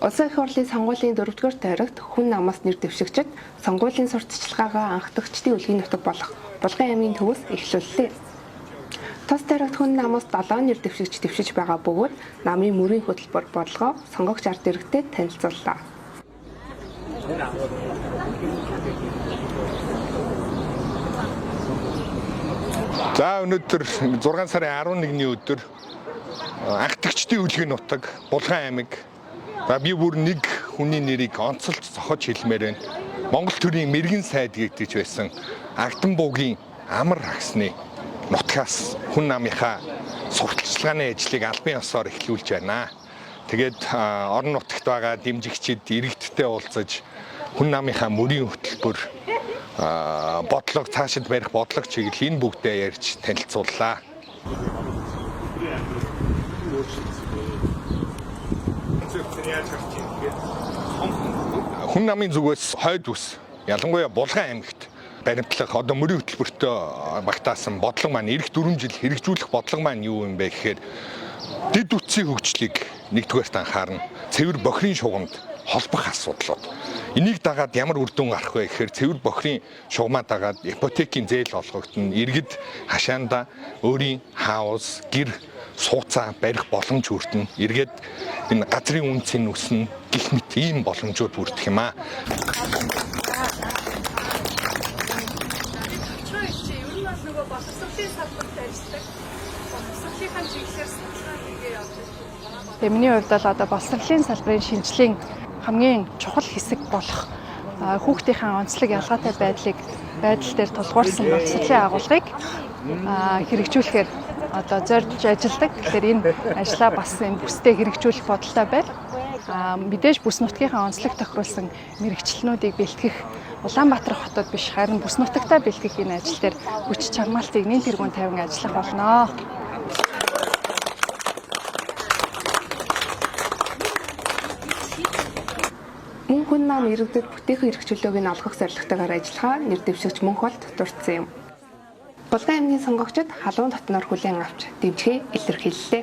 Улсын их хурлын сонгуулийн 4-р тойрогт хүн намаас нэр дэвшигчид сонгуулийн сурталчилгаагаа анхдагчдын үлгийн нутаг болох Булган аймгийн төвөөс эхлүүллээ. Тус тойрогт хүн намаас 7 нэр дэвшигч дэвшиж байгаа бөгөөд намын мөрийн хөтөлбөр бодлогоо сонгогч ард иргэдэд танилцууллаа. За өнөөдөр 6 сарын 11-ний өдөр анхдагчдын үлгийн нутаг Булган аймаг би бүр нэг хүний нэрийг онцолж зохиж хэлмээр байна. Монгол төрийн мэрэгэн сайд гэдэг байсан Агдам буугийн амар агсны нутгаас хүн намынхаа сурталчилгааны ажлыг албан ёсоор эхлүүлж байна. Тэгээд орон нутагт байгаа дэмжигчид иргэдтэй уулзаж хүн намынхаа мөрийн хөтөлбөр бодлого цаашид барих бодлого чиглэл энэ бүгдээ ярьж танилцууллаа. Хүн намын зүгээс хойд ус ялангуяа Булган аймагт баримтлах одоо мөрийн хөтөлбөртөө багтаасан бодлого маань эх 4 жил хэрэгжүүлэх бодлого маань юу юм бэ гэхээр дэд үтсийн хөгжлийг нэгдүгээрт анхаарна. Цэвэр бохирын шугамд холбох асуудлууд. Энийг дагаад ямар үр дүн гарах вэ гэхээр цэвэр бохирын шугамаа дагаад ипотекийн зээл олгогдно. Иргэд хашаанда өөрийн хаус, гэр, сууцаа барих боломж хүртэнэ. Эргээд энэ газрын үнцийн өснө гэх мэт ийм боломжууд бүрдэх юм аа. Миний хувьд бол одоо боловсролын салбарын шинжилгээний хамгийн чухал хэсэг болох хүүхдийнхээ онцлог ялгаатай байдал дээр тулгуурсан боловсролын агуулгыг хэрэгжүүлэхээр одоо зорж ажилладаг. Тэгэхээр энэ ажлаа бас энэ бүсдээ хэрэгжүүлэх бодолтой байна. Мэдээж бүс нутгийнхаа онцлог тохируулсан мэрэгчлэнүүдийг бэлтгэх Улаанбаатар хотод биш харин бүс нутагтаа бэлтгэх энэ ажил дээр хүч чармаалтыг нэн тэргуун тавин ажиллах болно. Мөн хүн нам иргэдэд бүтээх эрх чөлөөг нь олгох зорилготойгоор ажиллахаа нэр дэвшигч мөнх болд дурдсан юм. Булган аймгийн сонгогчид халуун дотноор хүлээн авч дэмжихээ илэрхийллээ.